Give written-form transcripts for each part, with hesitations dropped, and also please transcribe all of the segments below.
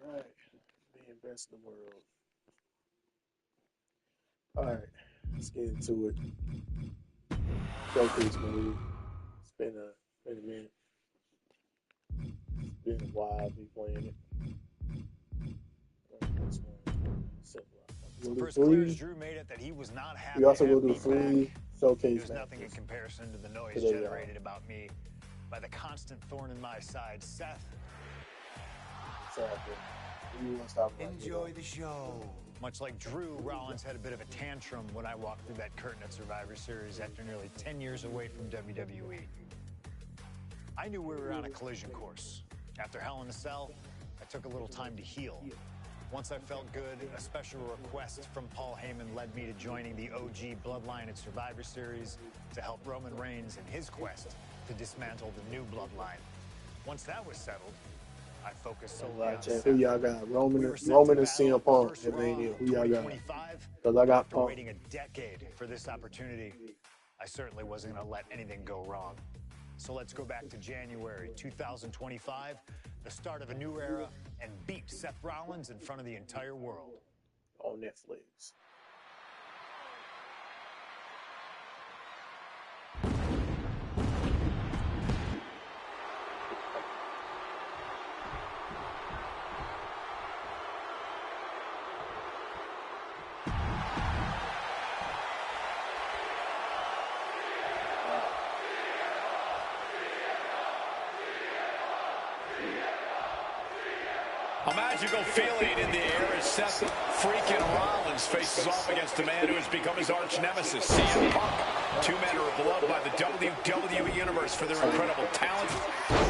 All right, being best in the world. All right, let's get into it. Showcase mode. It's been a minute. It's been a while. Be playing it. This one, simple. First clears Drew made it that he was not happy. We also to will have do me free back. showcase. There's nothing in comparison to the noise today, generated about me by the constant thorn in my side, Seth. Exactly. Enjoy the show. Much like Drew, Rollins had a bit of a tantrum when I walked through that curtain at Survivor Series after nearly 10 years away from WWE. I knew we were on a collision course. After Hell in a Cell, I took a little time to heal. Once I felt good, a special request from Paul Heyman led me to joining the OG Bloodline at Survivor Series to help Roman Reigns in his quest to dismantle the new Bloodline. Once that was settled, I focused solely on Seth. Who y'all got? Roman and CM Punk at Mania. Who y'all got? Because I got Punk. Waiting a decade for this opportunity, I certainly wasn't going to let anything go wrong. So let's go back to January 2025, the start of a new era, and beat Seth Rollins in front of the entire world. On Netflix. A magical feeling in the air as Seth freaking Rollins faces off against a man who has become his arch nemesis, CM Punk. Two men are beloved by the WWE Universe for their incredible talent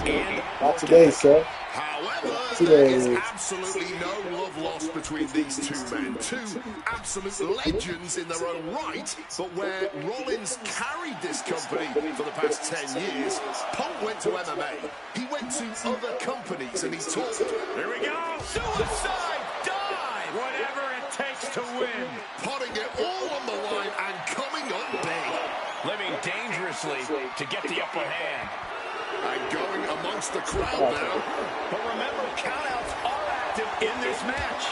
and not today, sir. However, there is absolutely no love lost between these two men. Two absolute legends in their own right, but where Rollins carried this company for the past 10 years, Punk went to MMA. He went to other companies and he talked. Here we go! Suicide dive! Whatever it takes to win. Putting it all on the line and coming up big. Living dangerously to get the upper hand. And going amongst the crowd now. But remember, countouts are active in this match.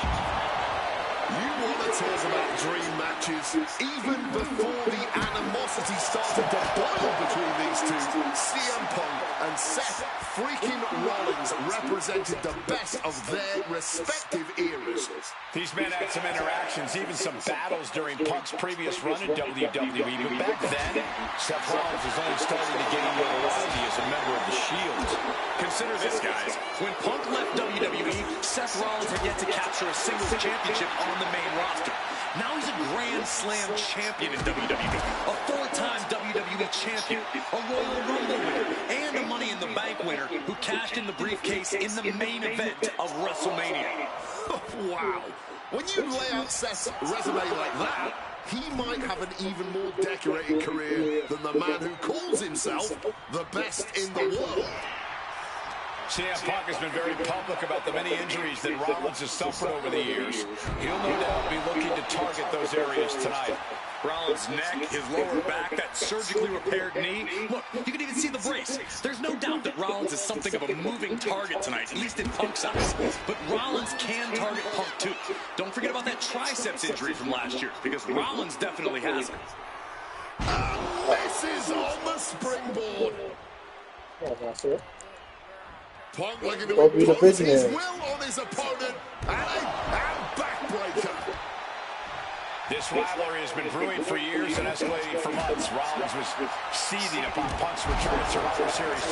You want to talk about dream matches. Even before the animosity started to boil between these two, CM Punk and Seth freaking Rollins represented the best of their respective eras. These men had some interactions, even some battles during Punk's previous run in WWE, but back then, Seth Rollins was only starting to gain notoriety as a member of the Shield. Consider this, guys. When Punk left WWE, Seth Rollins had yet to capture a singles championship on the main roster. Now he's a Grand Slam champion in WWE, a four-time WWE champion, a Royal Rumble winner, and a Money in the Bank winner who cashed in the briefcase in the main event of WrestleMania. Wow. When you lay out Seth's resume like that, he might have an even more decorated career than the man who calls himself the best in the world. CM Punk has been very public about the many injuries that Rollins has suffered over the years. He'll no doubt be looking to target those areas tonight. Rollins' neck, his lower back, that surgically repaired knee. Look, you can even see the brace. There's no doubt that Rollins is something of a moving target tonight, at least in Punk's eyes. But Rollins can target Punk too. Don't forget about that triceps injury from last year, because Rollins definitely has it. This is on the springboard. Punk looking to impose his will on his opponent, and backbreaker. This rivalry has been brewing for years and escalating for months. Rollins was seething upon Punk's return at Survivor Series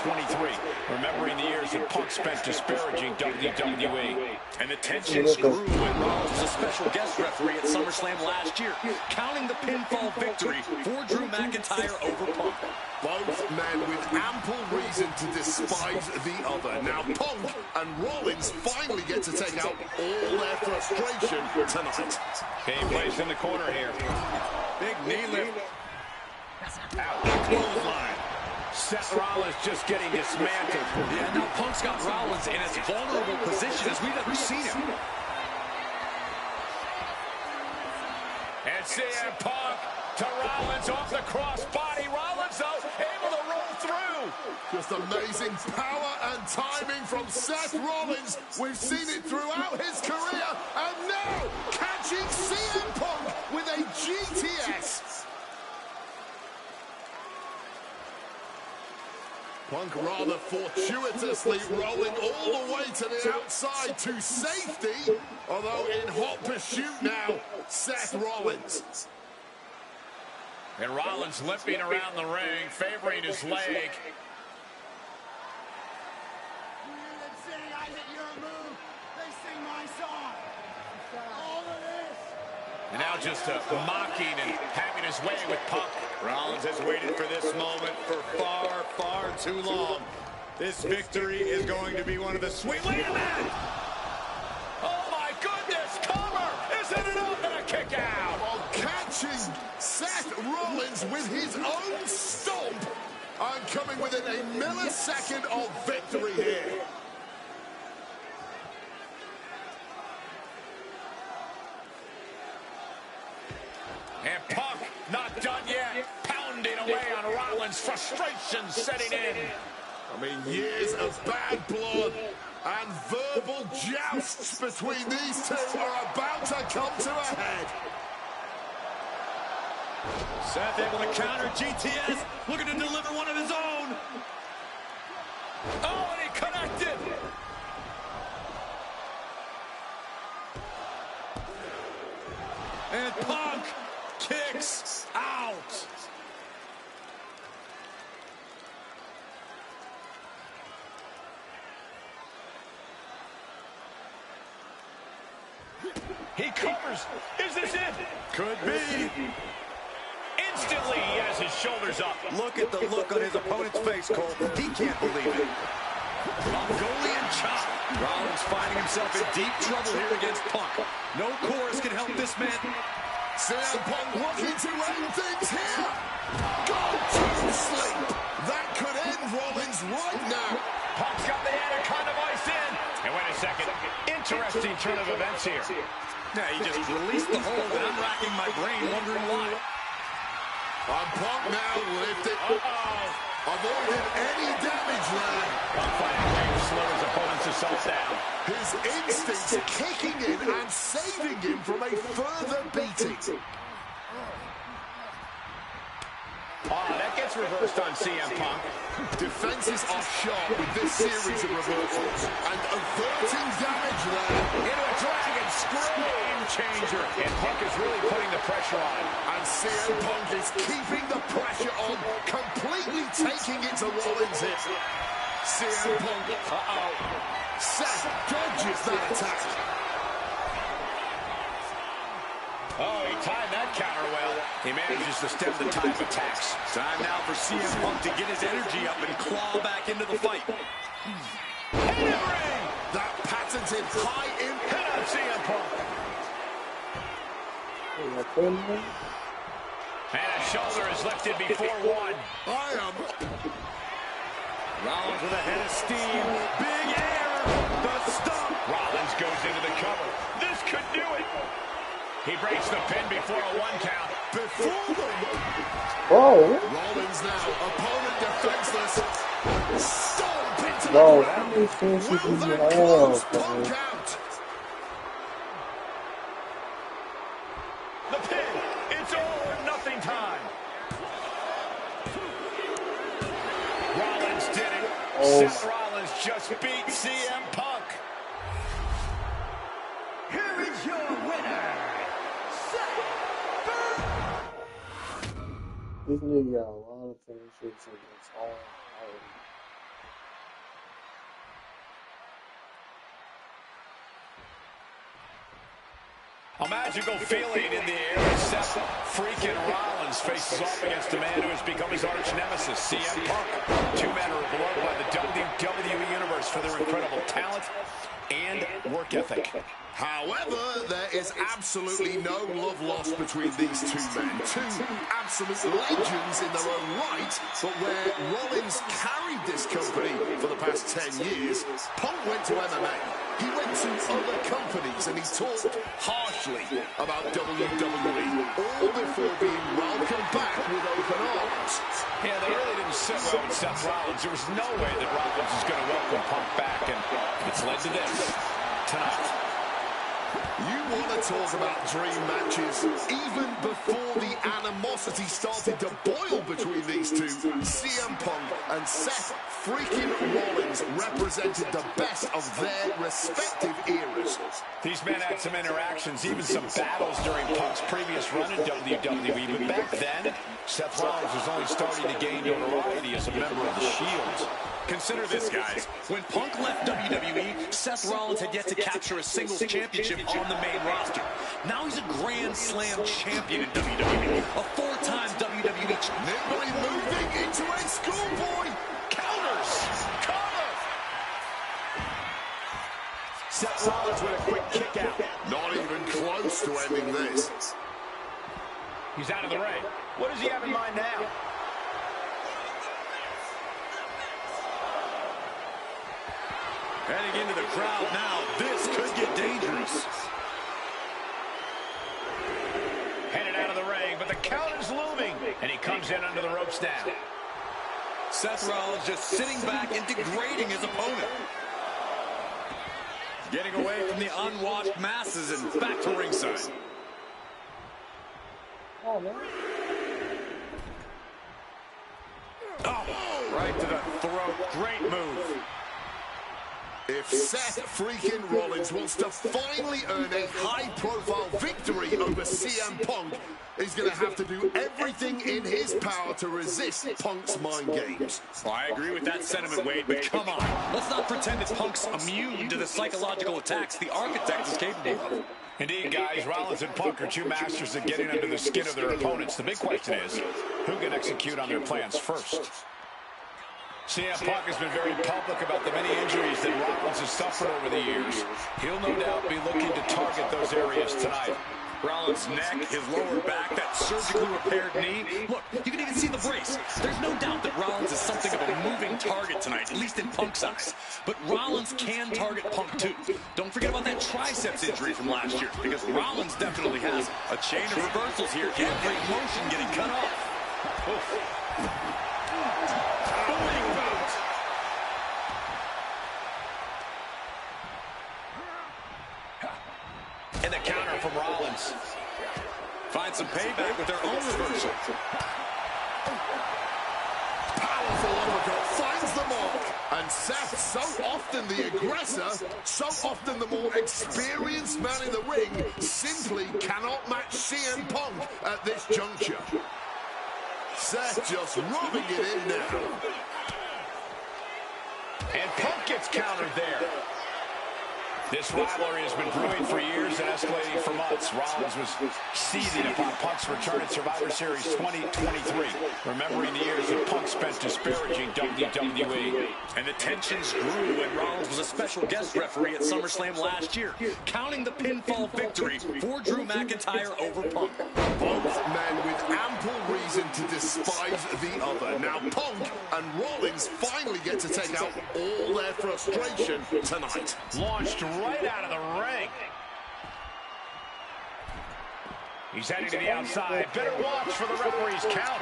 2023, remembering the years that Punk spent disparaging WWE. And the tensions grew when Rollins was a special guest referee at SummerSlam last year, counting the pinfall victory for Drew McIntyre over Punk. Both men with ample reason to despise the other. Now Punk and Rollins finally get to take out all their frustration tonight. Game placed in the corner here. Big knee lift. Clothesline. Seth Rollins just getting dismantled. Yeah, now Punk's got Rollins in as vulnerable position as we've ever seen him. And CM Punk to Rollins off the crossbody. Rollins, though, able to roll through. Just amazing power and timing from Seth Rollins. We've seen it throughout his career. And now, catching CM Punk with a GTS. Punk rather fortuitously rolling all the way to the outside to safety. Although in hot pursuit now, Seth Rollins. And Rollins limping around the ring, favoring his leg. And now just mocking and having his way with Punk. Rollins has waited for this moment for far, far too long. This victory is going to be one of the sweet. Wait a minute! Oh my goodness, cover! Isn't enough and a kick out! While catching Seth Rollins with his own stomp and coming within a millisecond of victory here. And Punk not done yet, pounding away on Rollins, frustration setting in. I mean, years of bad blood and verbal jousts between these two are about to come to a head. Seth able to counter GTS, looking to deliver one of his own. Oh, and he connected. And Punk kicks out. He covers. Is this it? Could be. Instantly, he has his shoulders up. Look at the look on his opponent's face, Cole. He can't believe it. Mongolian chop. Rollins finding himself in deep trouble here against Punk. No chorus can help this man. CM Punk looking to end things here. Go to sleep. That could end Rollins right now. Punk's got the anaconda vice in. And wait a second. Interesting turn of events here. Yeah, he just released the hold, and I'm racking my brain wondering why. And Punk now lifted. Avoided any damage there. Punk finding a way to slow his opponent's assault down. His instincts kicking in and saving him from a further beating. Oh, that gets reversed on CM Punk. Defenses are sharp with this series of reversals. And averting damage there. Into a dragon scream changer. And Punk is really putting the pressure on. And CM Punk is keeping the pressure on, completely taking it to Rollins' hip. CM Punk. Seth dodges that attack. Oh, he timed that counter well. He manages to stem the tide of attacks. Time now for CM Punk to get his energy up and claw back into the fight. Hammering! That patented high Hit on CM Punk. And a shoulder is lifted before one. Rollins with a head of steam. Big air. The stomp. Rollins goes into the cover. This could do it. He breaks the pin before a one count. before the... Rollins now, opponent defenseless. Stomp into the ground. Will that close Punk out? The pin. It's all or nothing time. Rollins did it. Seth Rollins just beat CM Punk. Here is your winner, Seth. This nigga got a lot of finishes and it's all out. A magical feeling in the air as Seth freaking Rollins Rollins faces off against a man who has become his arch nemesis, CM Punk. Two men are beloved by the WWE Universe for their incredible talent and work ethic. However, there is absolutely no love lost between these two men. Two absolute legends in their own right, but where Rollins carried this company for the past 10 years, Punk went to MMA. He went to other companies and he talked harshly about WWE, all before being welcomed back with open arms. Yeah, they really didn't sit well with Seth Rollins. There was no way that Rollins was going to welcome Punk back, and it's led to this tonight. You want to talk about dream matches? Even before the animosity started to boil between these two, CM Punk and Seth freaking Rollins represented the best of their respective eras. These men had some interactions, even some battles during Punk's previous run in WWE, but back then, Seth Rollins was only starting to gain notoriety as a member of the Shield. Consider this, guys. When Punk left WWE, Seth Rollins had yet to capture a singles championship on the main roster. Now he's a Grand Slam champion in WWE, a four-time WWE champion. Nimbly moving into a schoolboy. Counters! Cover! Seth Rollins with a quick kick out. Not even close to ending this. He's out of the ring. What does he have in mind now? Heading into the crowd now, this could get dangerous. Headed out of the ring, but the counter's looming. And he comes in under the ropes now. Seth Rollins just sitting back and degrading his opponent. Getting away from the unwashed masses and back to ringside. Oh, man. Oh, right to the throat. Great move. If Seth freaking Rollins wants to finally earn a high-profile victory over CM Punk, he's going to have to do everything in his power to resist Punk's mind games. Well, I agree with that sentiment, Wade, but come on. Let's not pretend that Punk's immune to the psychological attacks the Architect is capable of. Indeed, guys, Rollins and Punk are two masters at getting under the skin of their opponents. The big question is, who can execute on their plans first? CM Punk has been very public about the many injuries that Rollins has suffered over the years. He'll no doubt be looking to target those areas tonight. Rollins' neck, his lower back, that surgically repaired knee. Look, you can even see the brace. There's no doubt that Rollins is something of a moving target tonight, at least in Punk's eyes. But Rollins can target Punk too. Don't forget about that triceps injury from last year, because Rollins definitely has a chain of reversals here. Every motion getting cut off. And the counter from Rollins. Find some payback with their own reversal. Powerful uppercut finds the mark. And Seth, so often the aggressor, so often the more experienced man in the ring, simply cannot match CM Punk at this juncture. Seth just rubbing it in now. And Punk gets countered there. This rivalry has been brewing for years and escalating for months. Rollins was seething upon Punk's return at Survivor Series 2023, remembering the years that Punk spent disparaging WWE. And the tensions grew when Rollins was a special guest referee at SummerSlam last year, counting the pinfall victory for Drew McIntyre over Punk. Both men with ample reason to despise the other. Now Punk and Rollins finally get to take out all their frustration tonight. Launched right out of the ring. He's heading to the outside. Better watch for the referee's count.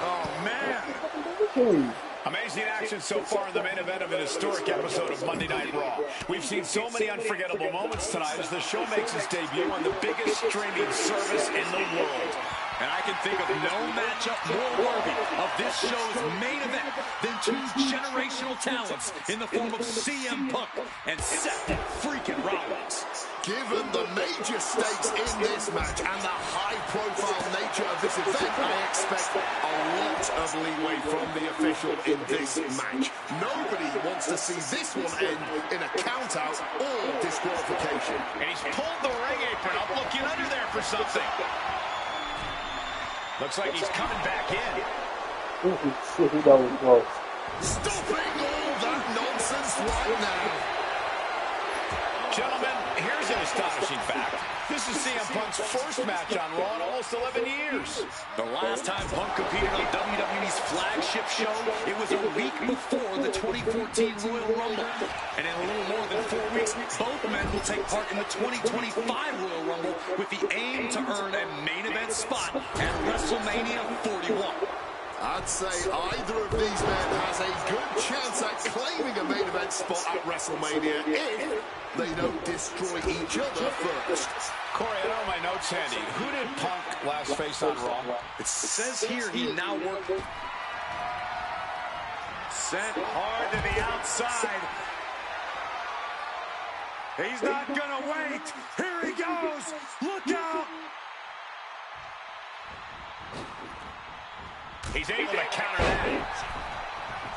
Oh, man. Amazing action so far in the main event of an historic episode of Monday Night Raw. We've seen so many unforgettable moments tonight as the show makes its debut on the biggest streaming service in the world. And I can think of no matchup more worthy of this show's main event than two generational talents in the form of CM Punk and Seth freaking Rollins. Given the major stakes in this match and the high-profile nature nature of this event, I expect a lot of leeway from the official in this match. Nobody wants to see this one end in a count-out or disqualification. And he's pulled the ring apron up, looking under there for something. Looks like he's coming back in. He knows close. Stopping all that nonsense right now. Gentlemen, here's an astonishing fact. This is CM Punk's first match on Raw in almost 11 years. The last time Punk competed on WWE's flagship show, it was a week before the 2014 Royal Rumble. And in a little more than 4 weeks, both men will take part in the 2025 Royal Rumble with the aim to earn a main event spot at WrestleMania 41. I'd say either of these men has a good chance at claiming a main event spot at WrestleMania if they don't destroy each other first. Corey, I don't have my notes handy. Who did Punk last face on Raw? It says here he now works. Sent hard to the outside. He's not gonna wait. Here he goes. Look out. He's able to counter that.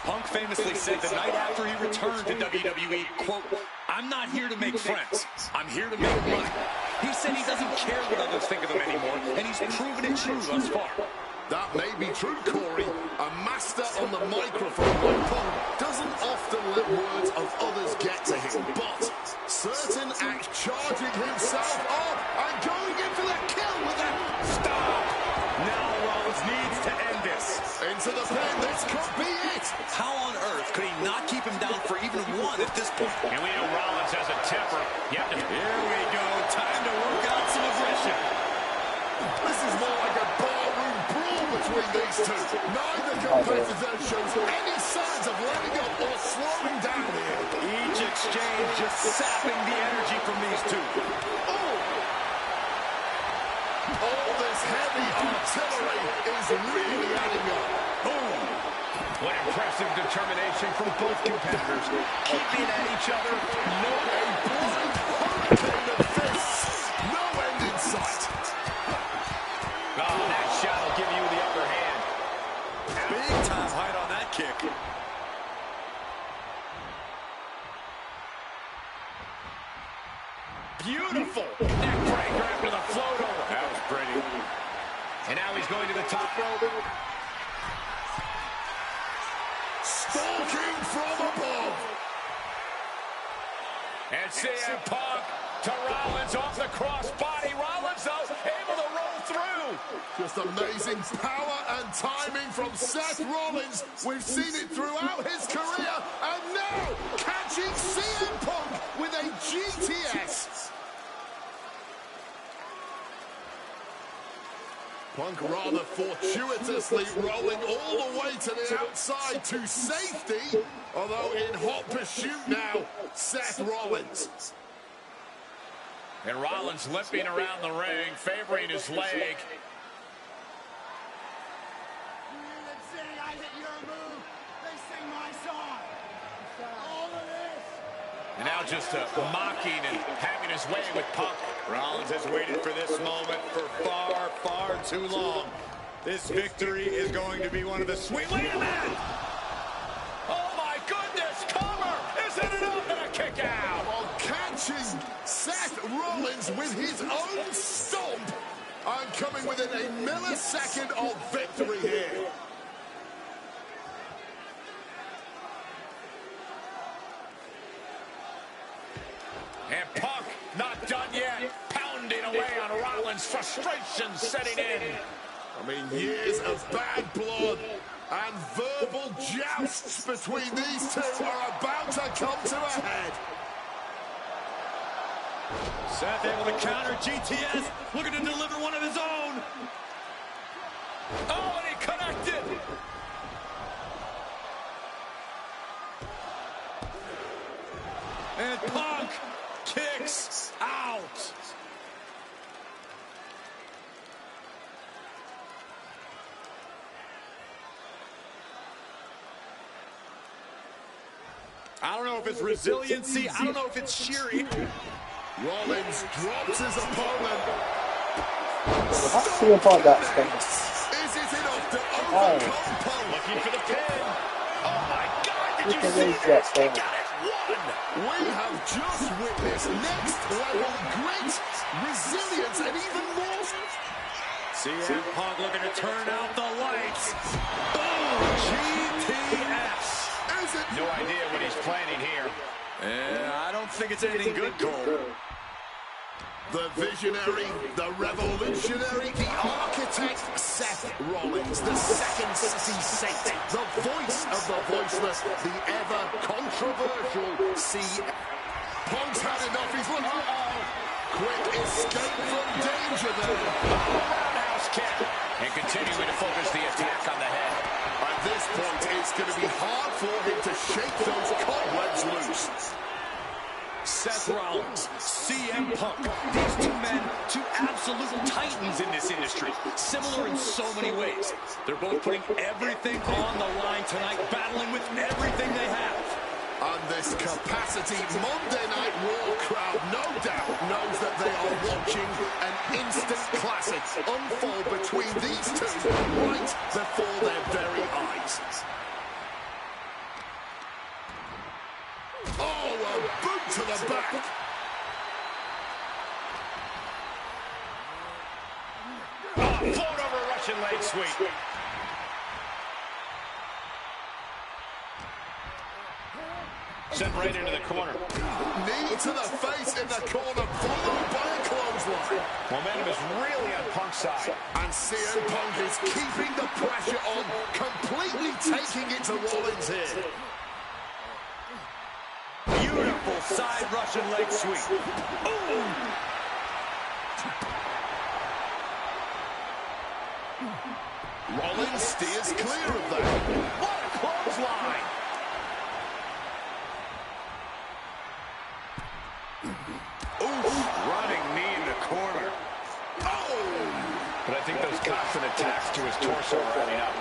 Punk famously said the night after he returned to WWE, quote, "I'm not here to make friends. I'm here to make money." He said he doesn't care what others think of him anymore, and he's proven it true thus far. That may be true, Corey. A master on the microphone like Punk doesn't often let words of others get to him, but certain acts charging himself up and going in for the kill with a Stop. Now Rollins needs to end this. into the pin. This could be it. How on earth could he not keep him down for even one at this point? And we know Rollins has a temper. Here we go. Time to work out some aggression. This is more like a barroom brawl between these two. Neither competitor shows any signs of letting up or slowing down here. Each exchange just sapping the energy from these two. All this heavy artillery is really adding up. What impressive determination from both competitors. Keeping at each other. No, a blind hurricane of fists. No end in sight. Oh, that shot will give you the upper hand. Big time height on that kick. Beautiful. Neck breaker after the float over. That was pretty. And now he's going to the top rope. Stalking from above. And CM Punk to Rollins off the crossbody. Rollins, though, able to roll through. Just amazing power and timing from Seth Rollins. We've seen it throughout his career. And now, catching CM Punk with a GTS. Punk rather fortuitously rolling all the way to the outside to safety. Although in hot pursuit now, Seth Rollins. And Rollins limping around the ring, favoring his leg. And now just mocking and having his way with Punk. Rollins has waited for this moment for far, far too long. This victory is going to be one of the sweet. Wait a minute! Oh my goodness, cover! Isn't enough and a kick out! While catching Seth Rollins with his own stomp and coming within a millisecond of victory here. And Punk not done yet, pounding away on Rollins, frustration setting in. I mean, years of bad blood and verbal jousts between these two are about to come to a head. Seth able to counter GTS, looking to deliver one of his own. Oh, and he connected. And Punk kicks out. I don't know if it's resiliency. I don't know if it's sheer. Rollins drops his opponent. That's CM Punk got stuff. Is it enough to overcome Punk? Looking for the pin. Oh my God, did you Look at see these that? guys They going. got it won. We have just witnessed next level grit, resilience, and even more. CM Punk looking to turn out the lights. Boom! GTS. Is it? No idea what he's planning here. Yeah, I don't think it's anything good, Cole. The visionary, the revolutionary, the architect, Seth Rollins, the second city saint, the voice of the voiceless, the ever controversial Punk's had enough. He's looking. Quick escape from danger there. Roundhouse kick. And continuing to focus the attack on the head. At this point, it's going to be hard for him to shake those cobwebs loose. Seth Rollins, CM Punk, these two men, two absolute titans in this industry, similar in so many ways. They're both putting everything on the line tonight, battling with everything they have. And this capacity Monday Night Raw crowd no doubt knows that they are watching an instant classic unfold between these two right before their very eyes. Oh, a boot to the back. Oh, float over a Russian leg sweep. Sent right into the corner. Knee to the face in the corner, followed by a clothesline. Momentum is really on Punk's side. And CM Punk is keeping the pressure on, completely taking it to Rollins here. Beautiful side Russian leg sweep. Ooh. Rollins steers clear of that. What a clothesline! Oof. Running knee in the corner. Oh! But I think those constant attacks to his torso are adding up.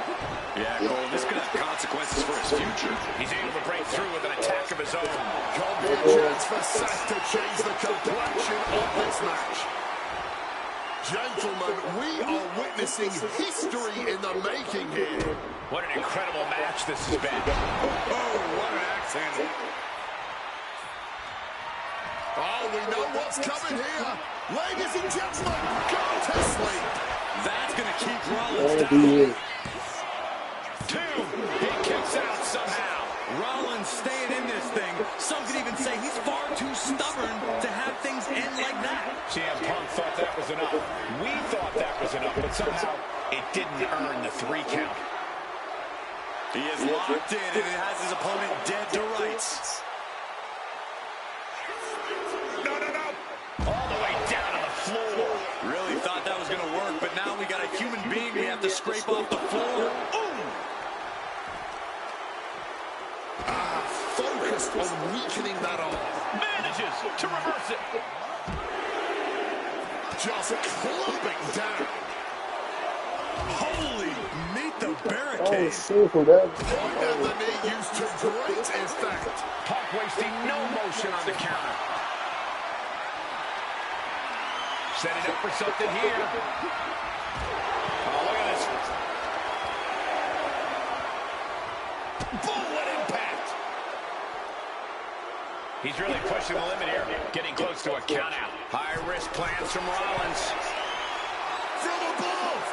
Yeah, Cole, this could have consequences for his future. He's able to break through with an attack of his own. Could be a chance for Seth to change the complexion of this match. Gentlemen, we are witnessing history in the making here. What an incredible match this has been. Oh, what an axe handle. Oh, we know what's coming here. Ladies and gentlemen, go to sleep. That's going to keep Rollins down. Two. He kicks out somehow. Rollins staying in this thing. Some could even say he's far too stubborn to have things end like that. CM Punk thought that was enough. We thought that was enough, but somehow it didn't earn the 3 count. He is locked in and it has his opponent dead to rights. No. All the way down on the floor. Really thought that was going to work, but now we got a human being we have to scrape off the floor. Ooh! Focused on weakening that arm. Manages to reverse it. Just clubbing down. Holy, meet the Oh, barricade. see who that Point at the knee used to great effect. Punk wasting no motion on the counter. Setting up for something here. Oh, look at this. Boom, what impact. He's really pushing the limit here, getting close to a count out. High-risk plans from Rollins. From above.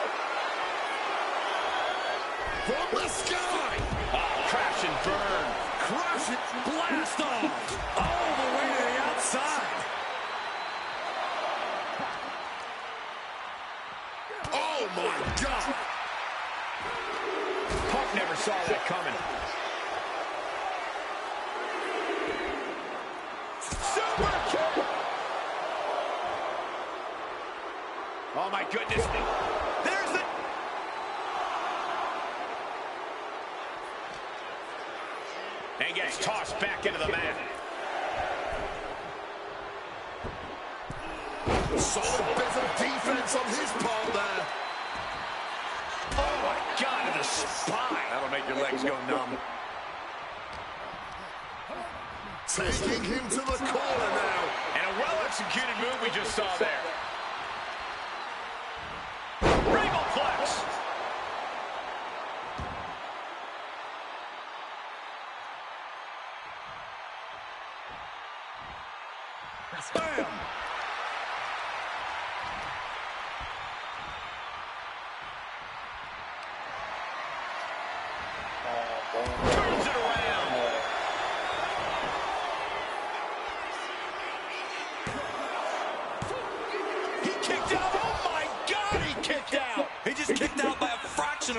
From the sky. Oh, crash and burn. Crash it. Blast off. All the way to the outside. Oh, my God. Punk never saw that coming. Super kick. Oh, my goodness. There's the... And gets tossed back into the mat. Solid bit of defense on his part there. Oh, my God, to the spine. That'll make your legs go numb. Taking him to the corner now. And a well-executed move we just saw there.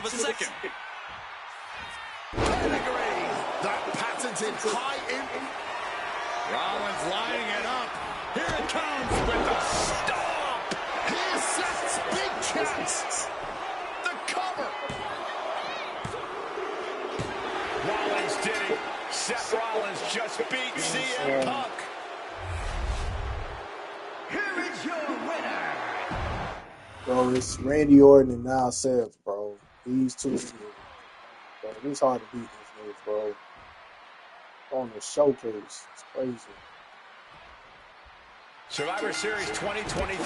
of a second. Pedigree. That patented high impact. Rollins lining it up. Here it comes with the stomp. Here's Seth's big chance. The cover. Rollins did it. Seth Rollins just beat CM Punk. Here is your winner. Bro, it's Randy Orton and now Seth, bro. These two, bro, it's hard to beat these niggas, bro. On the showcase, it's crazy. Survivor Series 2023.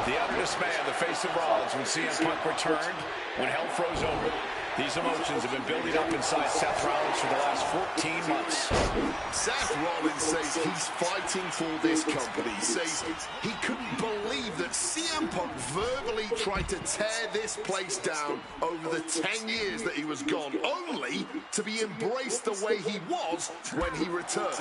The utter dismay on the face of Rollins when CM Punk returned, when hell froze over. These emotions have been building up inside Seth Rollins for the last 14 months. Seth Rollins says he's fighting for this company. Says he couldn't believe that CM Punk verbally tried to tear this place down over the 10 years that he was gone, only to be embraced the way he was when he returned.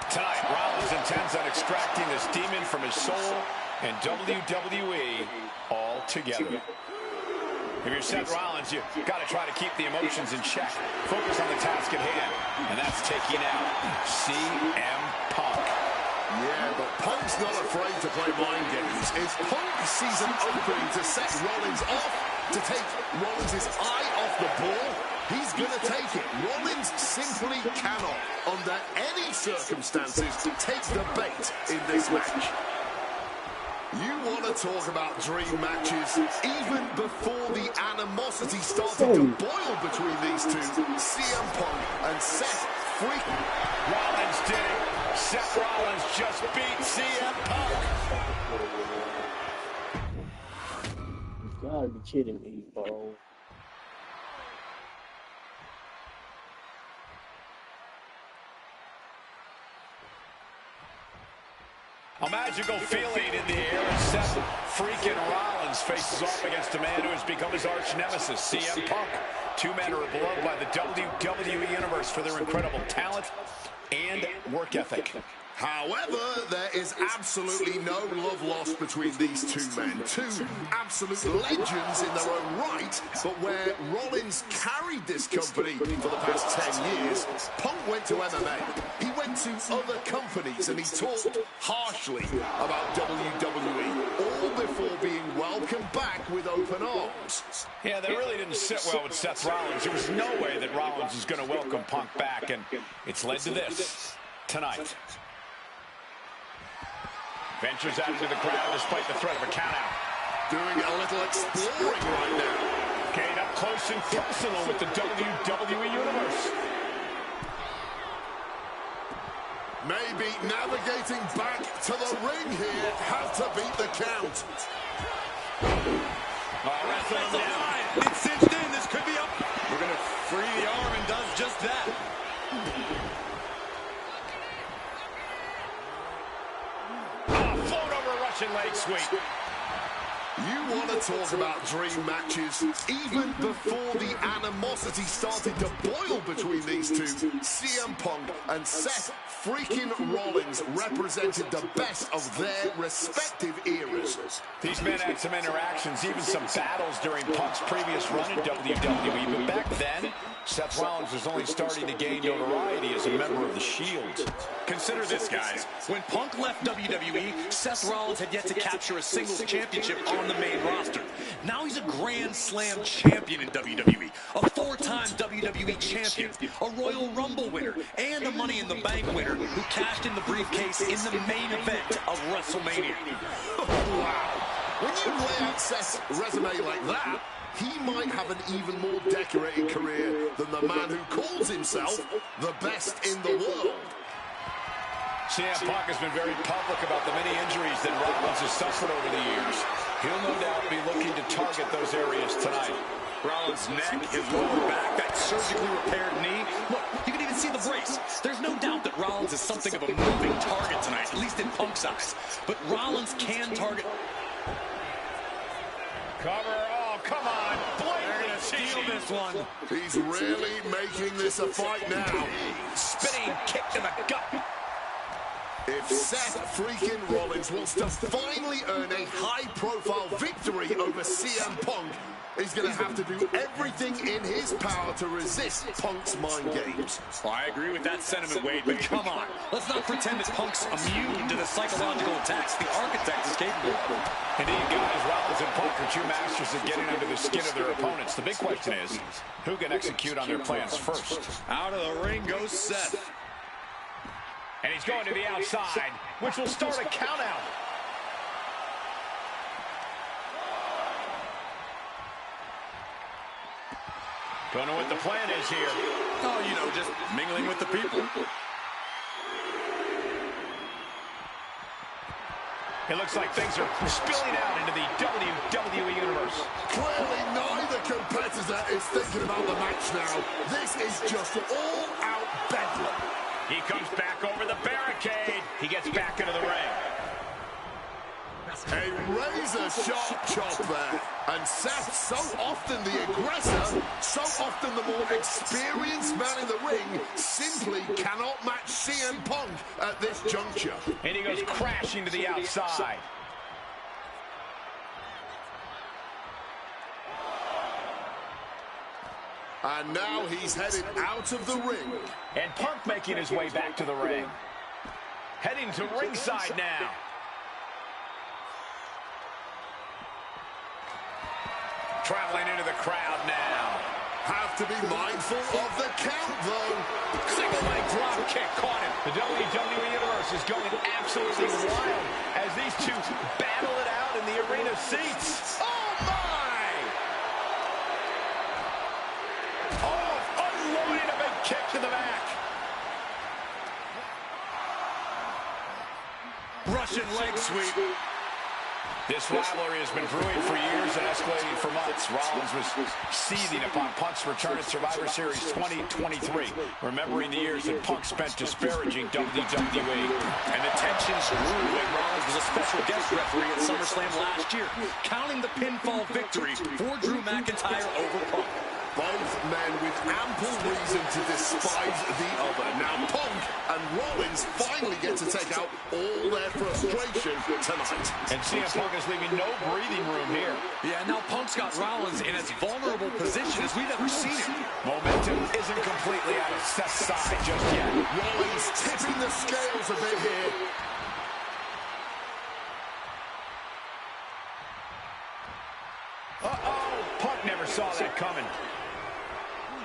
Tonight, Rollins intends on extracting this demon from his soul and WWE altogether. If you're Seth Rollins, you got to try to keep the emotions in check. Focus on the task at hand, and that's taking out CM Punk. Yeah, but Punk's not afraid to play mind games. If Punk sees an opening to set Rollins off, to take Rollins' eye off the ball, he's going to take it. Rollins simply cannot, under any circumstances, take the bait in this match. You want to talk about dream matches? Even before the animosity started to boil between these two, CM Punk and Seth freaking. Rollins did it. Seth Rollins just beat CM Punk. You gotta be kidding me, bro. A magical feeling in the air as Seth freaking Rollins faces off against a man who has become his arch nemesis, CM Punk. Two men are beloved by the WWE Universe for their incredible talent and work ethic. However, there is absolutely no love lost between these two men. Two absolute legends in their own right, but where Rollins carried this company for the past 10 years, Punk went to MMA. He went to other companies and he talked harshly about WWE, all before being welcomed back with open arms. Yeah, that really didn't sit well with Seth Rollins. There was no way that Rollins was going to welcome Punk back, and it's led to this tonight. Ventures out into the crowd despite the threat of a countout. Doing a little exploring right now. Getting up close and personal with the WWE Universe. Maybe navigating back to the ring here. Have to beat the count. Wrestling on the line. It's cinched in. This could be up. We're going to free the arm and does just that. Leg sweep. You want to talk about dream matches? Even before the animosity started to boil between these two, CM Punk and Seth freaking Rollins represented the best of their respective eras. These men had some interactions, even some battles during Punk's previous run in WWE, but back then, Seth Rollins was only starting to gain notoriety as a member of the Shield. Consider this, guys. When Punk left WWE, Seth Rollins had yet to capture a singles championship on the main roster. Now he's a Grand Slam champion in WWE, a four-time WWE champion, a Royal Rumble winner, and a Money in the Bank winner who cashed in the briefcase in the main event of WrestleMania. Wow. When you lay out Seth's resume like that, he might have an even more decorated career than the man who calls himself the best in the world. CM Punk has been very public about the many injuries that Rollins has suffered over the years. He'll no doubt be looking to target those areas tonight. Rollins' neck, his lower back, that surgically repaired knee. Look, you can even see the brace. There's no doubt that Rollins is something of a moving target tonight, at least in Punk's eyes. But Rollins can target... Cover, oh, come on. They're going to steal this one. He's really making this a fight now. Spinning kick to the gut. If Seth freaking Rollins wants to finally earn a high-profile victory over CM Punk, He's going to have to do everything in his power to resist Punk's mind games. Well, I agree with that sentiment, Wade, but come on. Let's not pretend that Punk's immune to the psychological attacks the Architect is capable of. Indeed, guys, Rollins and Punk are two masters at getting under the skin of their opponents. The big question is, who can execute on their plans first? Out of the ring goes Seth. And he's going to the outside, which will start a countout. Don't know what the plan is here. Oh, you know, just mingling with the people. It looks like things are spilling out into the WWE Universe. Clearly, neither competitor is thinking about the match now. This is just all-out bedlam. He comes back over the barricade. He gets back into the ring. A razor-sharp chop there. And Seth, so often the aggressor, so often the more experienced man in the ring, simply cannot match CM Punk at this juncture. And he goes crashing to the outside. And now he's headed out of the ring. And Punk making his way back to the ring. Heading to ringside now. Traveling into the crowd now. Have to be mindful of the count, though. Single leg drop kick caught him. The WWE Universe is going absolutely wild as these two battle it out in the arena seats. Oh, my! Oh, unloading a big kick to the back. Russian leg sweep. This rivalry has been brewing for years and escalating for months. Rollins was seething upon Punk's return at Survivor Series 2023, remembering the years that Punk spent disparaging WWE. And the tensions grew when Rollins was a special guest referee at SummerSlam last year, counting the pinfall victory for Drew McIntyre over Punk. Both men with ample reason to despise the other. Now Punk and Rollins finally get to take out all their frustration tonight. And CM Punk is leaving no breathing room here. Yeah, now Punk's got Rollins in as vulnerable position as we've ever seen him. Momentum isn't completely out of Seth's side just yet. Rollins tipping the scales a bit here. Uh-oh, Punk never saw that coming.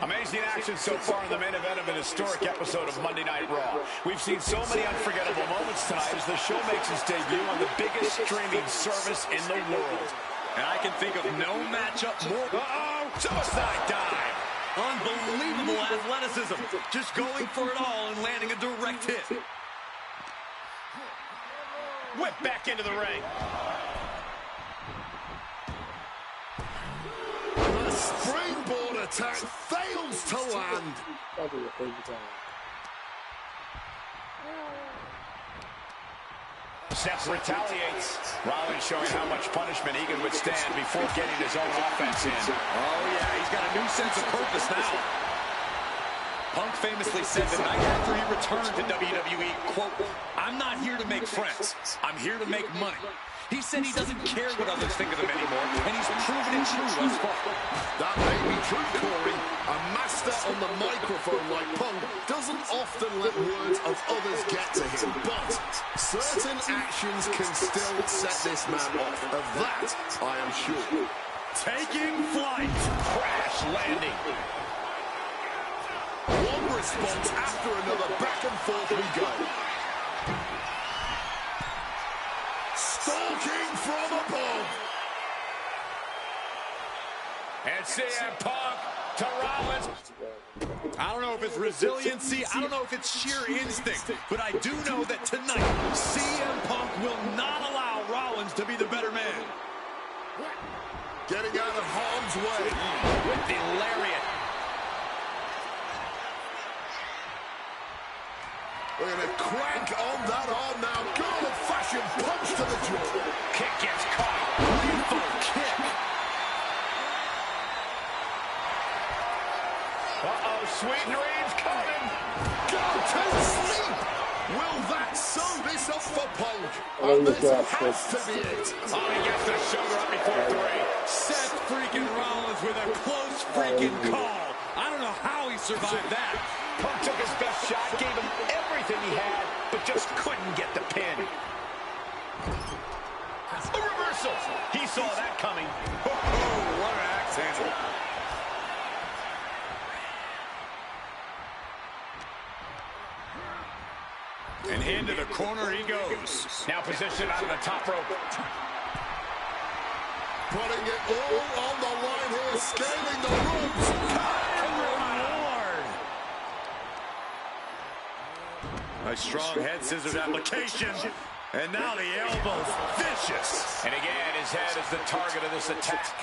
Amazing action so far in the main event of an historic episode of Monday Night Raw. We've seen so many unforgettable moments tonight as the show makes its debut on the biggest streaming service in the world. And I can think of no matchup more... Uh-oh, suicide dive. Unbelievable athleticism. Just going for it all and landing a direct hit. Whip back into the ring. The springboard attack fails to land. Probably a favorite time. Seth retaliates. Rollins showing how much punishment he can withstand before getting his own offense in. Oh, yeah, he's got a new sense of purpose now. Punk famously said the night after he returned to WWE, quote, "I'm not here to make friends. I'm here to make money." He said he doesn't care what others think of him anymore, and he's proven it true thus far. That may be true, Corey. A master on the microphone like Punk doesn't often let words of others get to him, but certain actions can still set this man off. Of that, I am sure. Taking flight. Crash landing. One response after another, back and forth we go. Stalking from above. And CM Punk to Rollins. I don't know if it's resiliency, I don't know if it's sheer instinct, but I do know that tonight, CM Punk will not allow Rollins to be the better man. Getting out of harm's way. With the lariat. We're going to crank on that arm now. Good old-fashioned punch to the jaw. Kick gets caught. Lethal kick. Uh-oh, sweet dreams coming. Go to sleep. Will that sew this up for Punk? Oh, And this God, has to be it. Oh, he gets the shoulder up before 3. Seth freaking Rollins with a close freaking call. I don't know how he survived that. Punk took his best shot, gave him everything he had, but just couldn't get the pin. A reversal. He saw that coming. Oh, what an axe handle. And into the corner he goes. Now positioned out of the top rope. Putting it all on the line here, scaling the ropes. Nice strong head scissors application. And now the elbow's vicious. And again, his head is the target of this attack.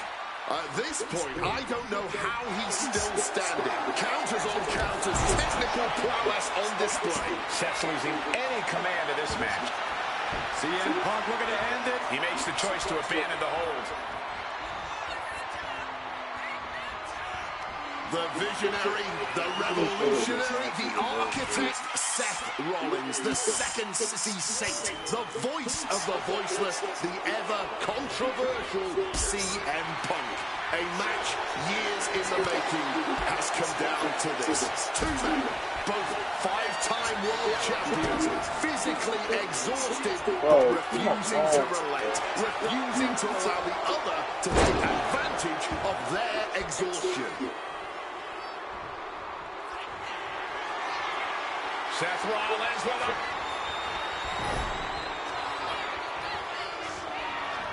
At this point, I don't know how he's still standing. Counters on counters, technical prowess on display. Seth's losing any command of this match. CM Punk looking to end it. He makes the choice to abandon the hold. The visionary, the revolutionary, the architect, Seth Rollins, the second city saint, the voice of the voiceless, the ever-controversial CM Punk. A match years in the making has come down to this. Two men, both five-time world champions, physically exhausted, but refusing to relent, refusing to allow the other to take advantage of their exhaustion. Seth Rollins with a...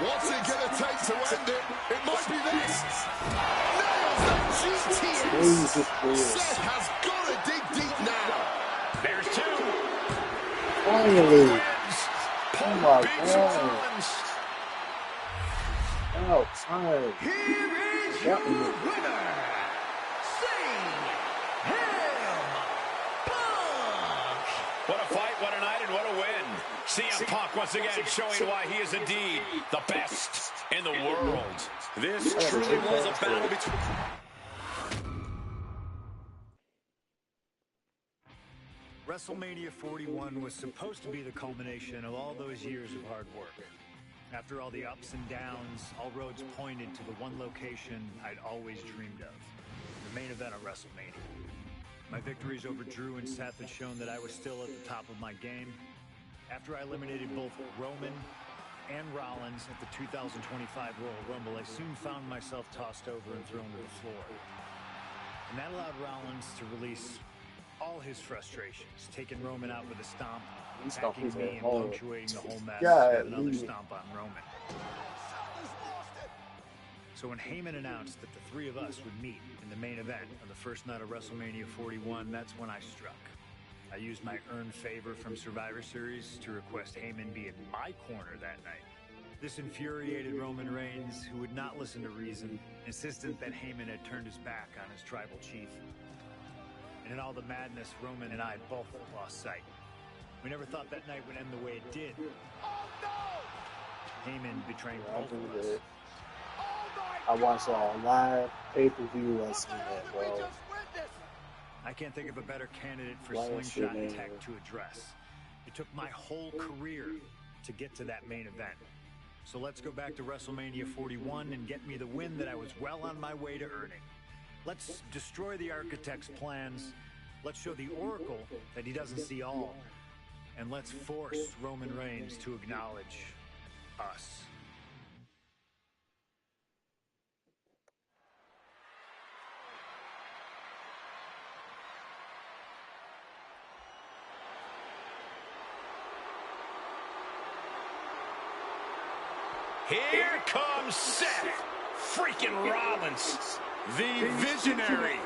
What's it going to take to end it? It might be this. Nails that GTS. Seth has got to dig deep now. There's 2. Finally. Oh my Beats God. Rollins. Oh, time. Here is your winner, What a fight, what a night, and what a win. CM Punk once again showing why he is indeed the best in the world. This truly was a battle between... WrestleMania 41 was supposed to be the culmination of all those years of hard work. After all the ups and downs, all roads pointed to the one location I'd always dreamed of, the main event of WrestleMania. My victories over Drew and Seth had shown that I was still at the top of my game. After I eliminated both Roman and Rollins at the 2025 Royal Rumble, I soon found myself tossed over and thrown to the floor. And that allowed Rollins to release all his frustrations, taking Roman out with a stomp, attacking me and punctuating the whole match with another stomp on Roman. So when Heyman announced that the 3 of us would meet in the main event on the first night of WrestleMania 41, that's when I struck. I used my earned favor from Survivor Series to request Heyman be in my corner that night. This infuriated Roman Reigns, who would not listen to reason, insisted that Heyman had turned his back on his tribal chief. And in all the madness, Roman and I both lost sight. We never thought that night would end the way it did. Oh, no! Heyman betraying both of us. I watched a live pay-per-view. I seen that, bro. I can't think of a better candidate for Why that slingshot shit, tech man? to address. It took my whole career to get to that main event. So let's go back to WrestleMania 41 and get me the win that I was well on my way to earning. Let's destroy the architect's plans. Let's show the Oracle that he doesn't see all. And let's force Roman Reigns to acknowledge us. Here comes Seth freaking Rollins. The visionary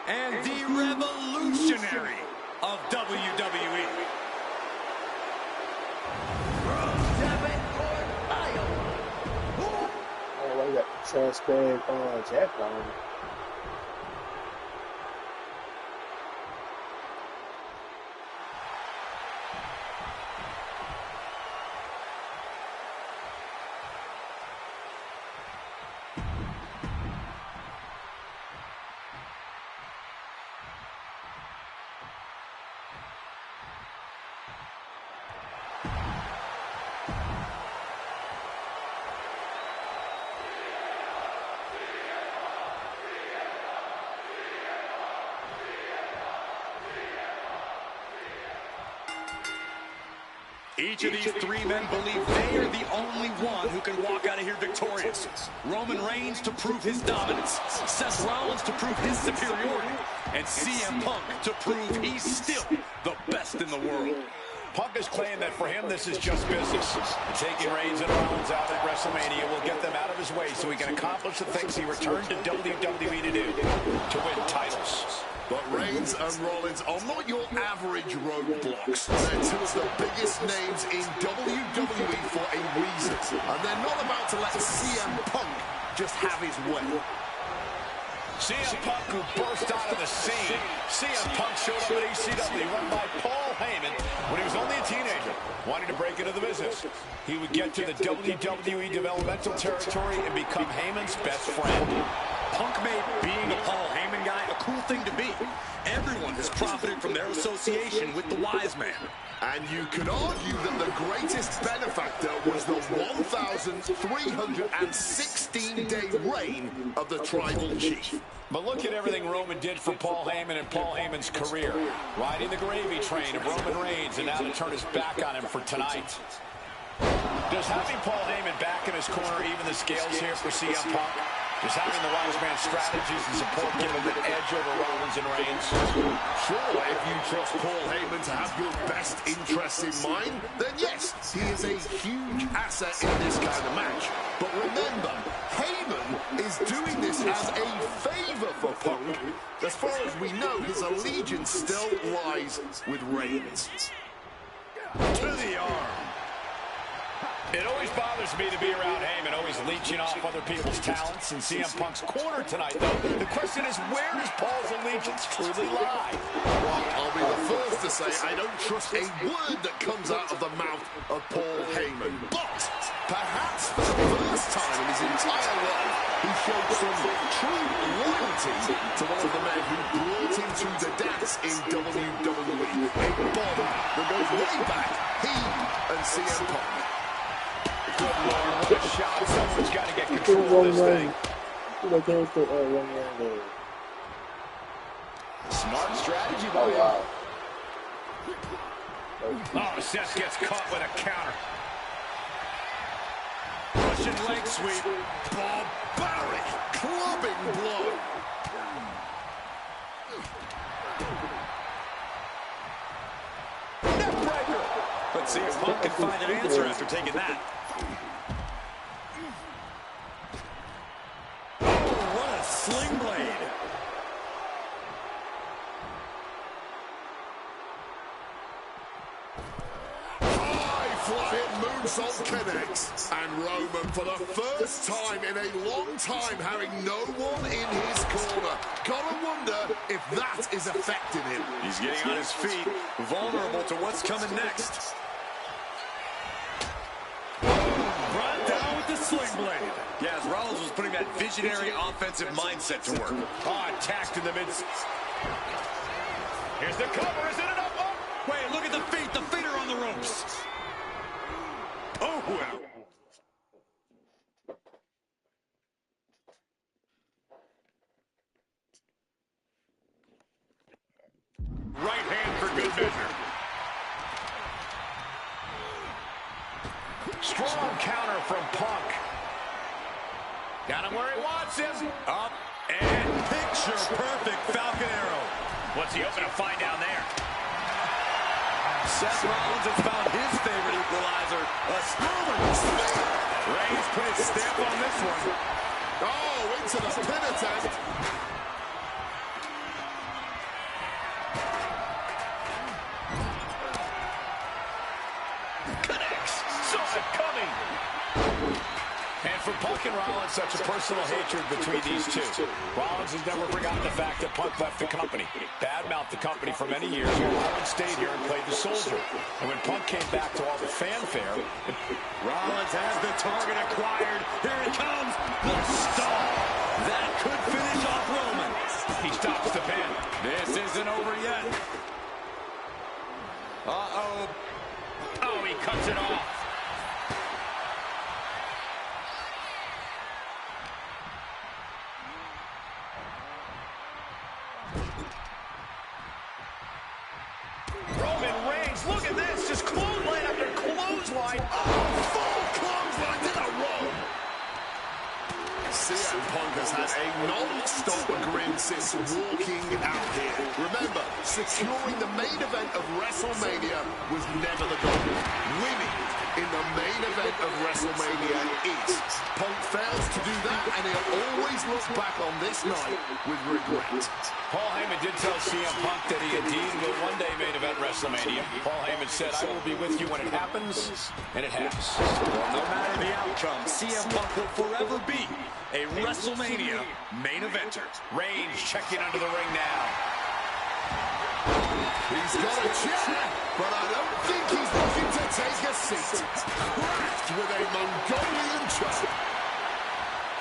and the revolutionary of WWE. Oh, I got the trash bag jacket on. Each of these three men believe they are the only one who can walk out of here victorious. Roman Reigns to prove his dominance, Seth Rollins to prove his superiority, and CM Punk to prove he's still the best in the world. Punk is claiming that for him, this is just business. Taking Reigns and Rollins out at WrestleMania will get them out of his way so he can accomplish the things he returned to WWE to do, to win titles. But Reigns and Rollins are not your average roadblocks. They're two of the biggest names in WWE for a reason. And they're not about to let CM Punk just have his way. CM Punk, who burst out of the scene. CM Punk showed up at ECW, run by Paul Heyman, when he was only a teenager, wanting to break into the business. He would get to the WWE developmental territory and become Heyman's best friend. Punk made being a Paul Heyman guy a cool thing to be. Everyone has profited from their association with the wise man. And you could argue that the greatest benefactor was the 1,316-day reign of the Tribal Chief. But look at everything Roman did for Paul Heyman and Paul Heyman's career. Riding the gravy train of Roman Reigns, and now to turn his back on him for tonight. Does having Paul Heyman back in his corner even the scales here for CM Punk? Does having the wise man strategies and support give him an edge over Rollins and Reigns? Sure, if you trust Paul Heyman to have your best interests in mind, then yes, he is a huge asset in this kind of match. But remember, Heyman is doing this as a favor for Punk. As far as we know, his allegiance still lies with Reigns. To the arm. It always bothers me to be around Heyman, always leeching off other people's talents. In CM Punk's corner tonight, though, the question is, where does Paul's allegiance truly lie? Well, I'll be the first to say I don't trust a word that comes out of the mouth of Paul Heyman. But perhaps for the first time in his entire life, he showed some true loyalty to one of the men who brought him to the dance in WWE. A bond that goes way back, he and CM Punk. Good Lord, what a shot. Someone's got to get control of this thing. Smart strategy by him. Oh, Seth gets caught with a counter. Russian leg sweep. Barbaric clubbing blow. Neckbreaker. Let's see if Punk can find an answer after taking that. Sling blade. High-flying moonsault connects. And Roman, for the first time in a long time, having no one in his corner. Gotta wonder if that is affecting him. He's getting on his feet, vulnerable to what's coming next. Brought down with the sling blade. Yeah, as Rollins was putting that visionary offensive mindset to work. Oh, attacked in the mid. Here's the cover. Is it enough? Oh. Wait, look at the feet. The feet are on the ropes. Oh, well. Right hand for good measure. Strong counter from Punk. Got him where he wants him. Up and picture perfect Falcon Arrow. What's he hoping to find down there? Seth Rollins has found his favorite equalizer. A Strowman. Reigns put his stamp on this one. Oh, into the pin attempt. Connects. Saw it coming. And for Punk and Rollins, such a personal hatred between these two. Rollins has never forgotten the fact that Punk left the company, badmouthed the company for many years, while Rollins stayed here and played the soldier. And when Punk came back to all the fanfare, Rollins has the target acquired. Here it comes. The stomp. That could finish off Roman. he stops the pin. This isn't over yet. Uh-oh. Oh, he cuts it off. Roman Reigns, look at this, just clothesline after clothesline. clothesline. Oh, 4 clotheslines in a row. CM Punk has had a non-stop grin since walking out here. Remember, securing the main event of WrestleMania was never the goal. Winning in the main event of WrestleMania is. Punk fails to do that, and he'll always look back on this night with regret. Paul Heyman did tell CM Punk that he indeed will one day main event WrestleMania. Paul Heyman said, "I will be with you when it happens," and it has. Well, no matter the outcome, CM Punk will forever be a WrestleMania main eventer. Reigns checking under the ring now. He's got a chair, but I don't think he's looking to take a seat. Cracked with a Mongolian chop.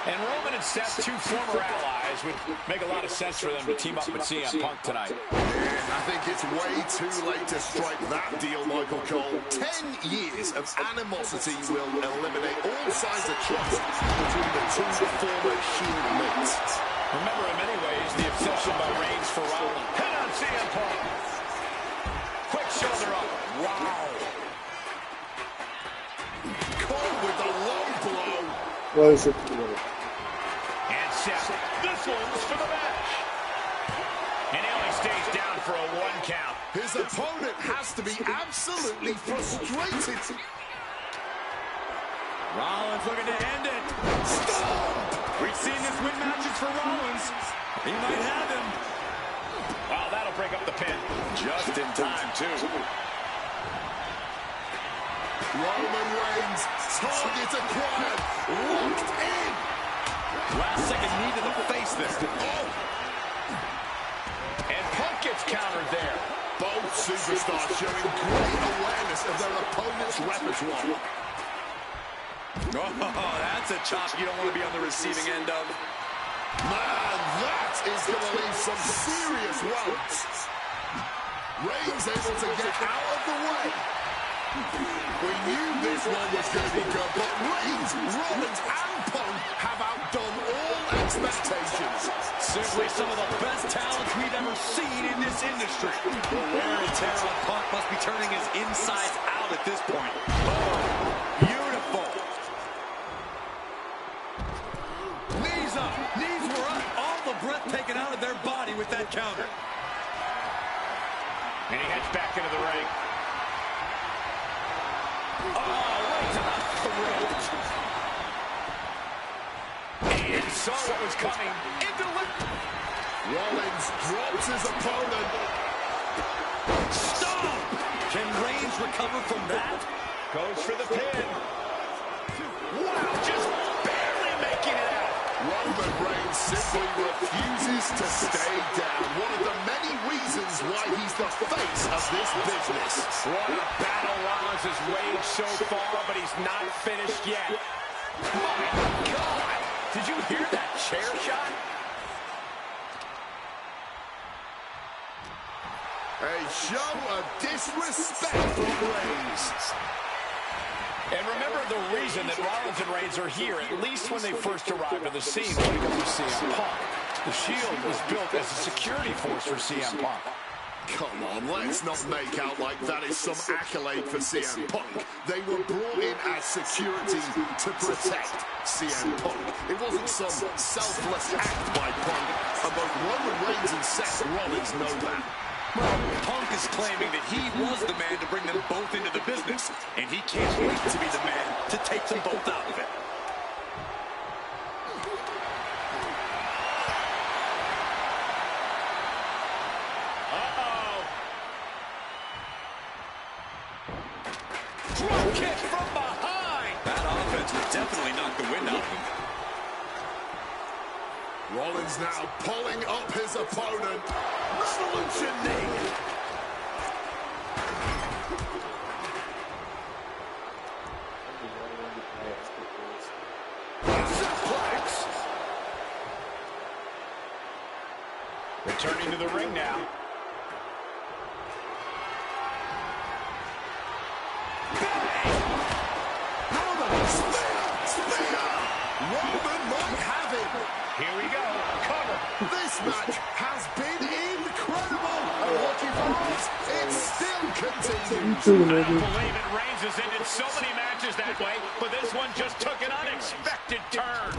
And Roman and Seth, two former allies, would make a lot of sense for them to team up with CM Punk tonight. Yeah, I think it's way too late to strike that deal, Michael Cole. 10 years of animosity will eliminate all signs of trust between the two former Shield mates. Remember, in many ways, the obsession by Reigns for Rollins. Hit on CM Punk. Quick shoulder up. Wow. Cole with the low blow. What is it? And Seth. This one's for the match. And he only stays down for a 1 count. His opponent has to be absolutely frustrated. Rollins looking to end it. Stop! We've seen this win matches for Rollins. He might have him. Wow, that'll break up the pin. Just in time, too. Roman Reigns, target acquired, locked in. Last second knee to the face there. Oh, And Punk gets countered there. both superstars showing great awareness of their opponent's repertoire. Oh, that's a chop you don't want to be on the receiving end of. Man, that is going to leave some serious welts. Reigns able to get out of the way. We knew this one was going to be good, but Reigns, Rollins, and Punk have outdone all expectations. Simply some of the best talents we've ever seen in this industry. The wear and tear on Punk must be turning his insides out at this point. Oh, beautiful. Knees up. Knees were up. All the breath taken out of their body with that counter. And he heads back into the ring. Oh, right to the throat. And saw what was coming. Into it. Rollins drops his opponent. Stop. Can Reigns recover from that? Goes for the pin. Wow, just barely making it out. Roman Reigns simply refuses to stay down. One of the many reasons why he's the face of this business. What a battle Rollins has waged so far, but he's not finished yet. My God! Did you hear that chair shot? A show of disrespect from Reigns. And remember the reason that Rollins and Reigns are here, at least when they first arrived on the scene, when it comes to CM Punk. The Shield was built as a security force for CM Punk. Come on, let's not make out like that is some accolade for CM Punk. They were brought in as security to protect CM Punk. It wasn't some selfless act by Punk, and both Roman Reigns and Seth Rollins know that. Well, Punk is claiming that he was the man to bring them both into the business, and he can't wait to be the man to take them both out of it. Uh-oh. Drop kick from behind. That offense would definitely knock the wind out of him. Rollins now pulling up his opponent. Revolution knee. Suplex. Returning to the ring now. Roman might have it. Here we go. Cover. This match has been incredible. And lucky for us, it still continues. You too, I don't nigga. believe it. Reigns has ended so many matches way, but this one just took an unexpected turn.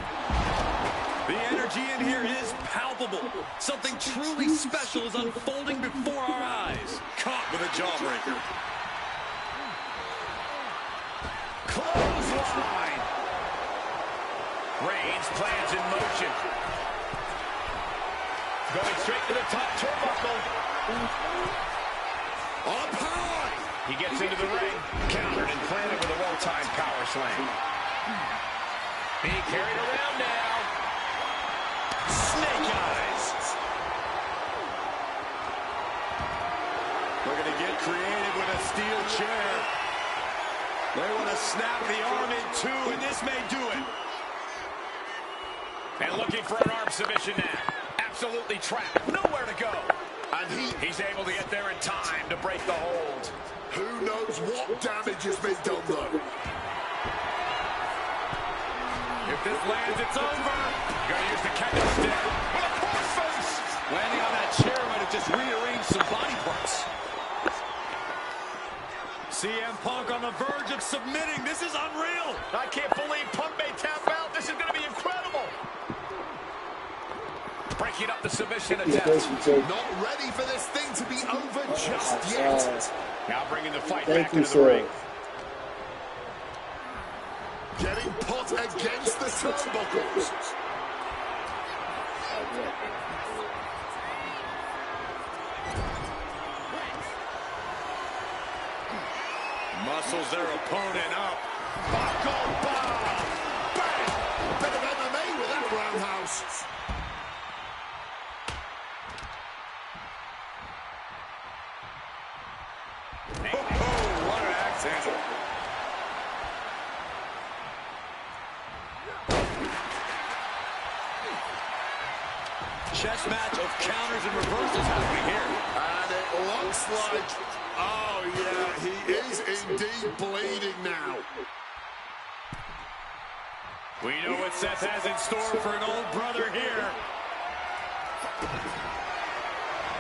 The energy in here is palpable. Something truly special is unfolding before our eyes. Caught with a jawbreaker. Clothesline. Reigns plans in motion. Going straight to the top turnbuckle. Up high. He gets into the ring. Countered and planted with a well-timed power slam. Being carried around now. Snake eyes. We're going to get creative with a steel chair. They want to snap the arm in two, and this may do it. And looking for an arm submission now. Absolutely trapped. Nowhere to go. And he's able to get there in time to break the hold. who knows what damage has been done, though. If this lands, it's over. Gonna use the kendo stick. With a crossface. Landing on that chair might have just rearranged some body parts. CM Punk on the verge of submitting. This is unreal. I can't believe Punk may tap out. This is going to be incredible. Breaking up the submission attempt. Not ready for this thing to be over just yet. Now bringing the fight back into the ring. Getting put against the turnbuckles. Muscles their opponent up. Buckle bomb. Bang. A bit of MMA with that roundhouse. Oh, what an accent. Chess match of counters and reversals happening here. And it looks like, oh yeah, he is indeed bleeding now. We know what Seth has in store for an old brother here.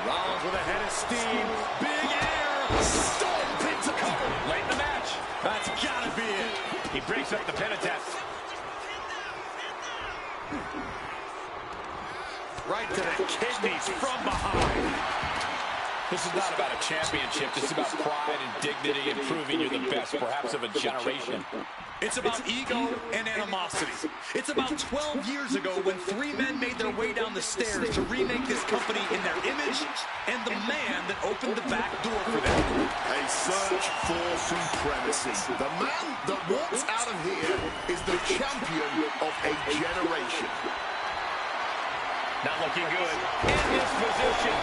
Rollins with a head of steam. Big air. Stomp into cover. Late in the match. That's gotta be it. He breaks up the pin attempt. Right to the kidneys from behind. This is not about a championship. This is about pride and dignity and proving you're the best, perhaps of a generation. It's about ego and animosity. It's about 12 years ago when three men made their way down the stairs to remake this company in their image and the man that opened the back door for them. A search for supremacy. The man that walks out of here is the champion of a generation. Not looking good. In this position.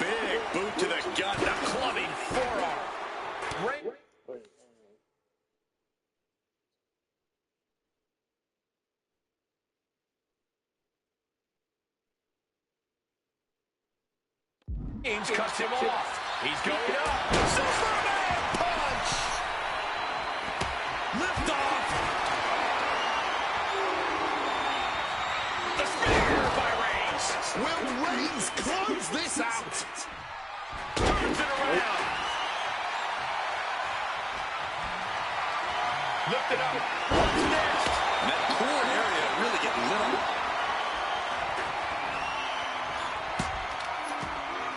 Big boot to the gut and a clubbing forearm. Reigns cuts him off. He's going up. Superman punch. Lift off. The spear by Reigns. Will Reigns close this out? Turns it around. Lift it up. What's next? And that core area really getting lit up.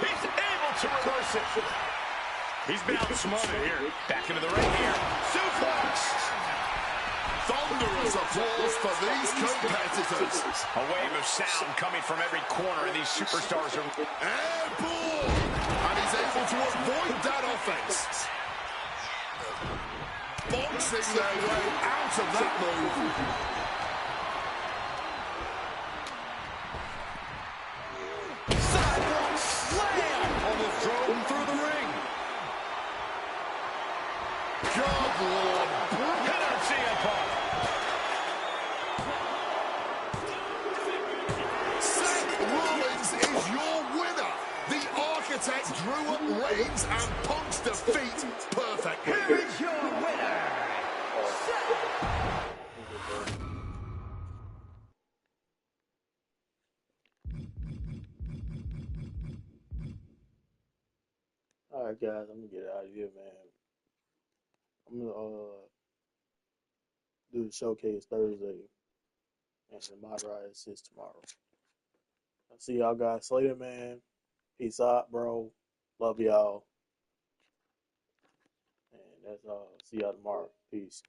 He's able to reverse it. He's been outsmarted here. Back into the ring here. Suplex. Thunderous applause for these competitors. A wave of sound coming from every corner, and these superstars are... Airborne! And he's able to avoid that offense. Boxing their way out of that move. Sidewalk slam. Almost drove him through the ring. Good Lord. Hit on CM Punk. Seth Rollins is your winner. The architect drew up Reigns and Punk's defeat perfectly. Here is your winner, right, guys, I'm gonna get out of here, man. I'm gonna do the showcase Thursday and the Mod Ride Assist tomorrow. I'll see y'all guys later, man. Peace out, bro. Love y'all. And that's all. See y'all tomorrow. Peace.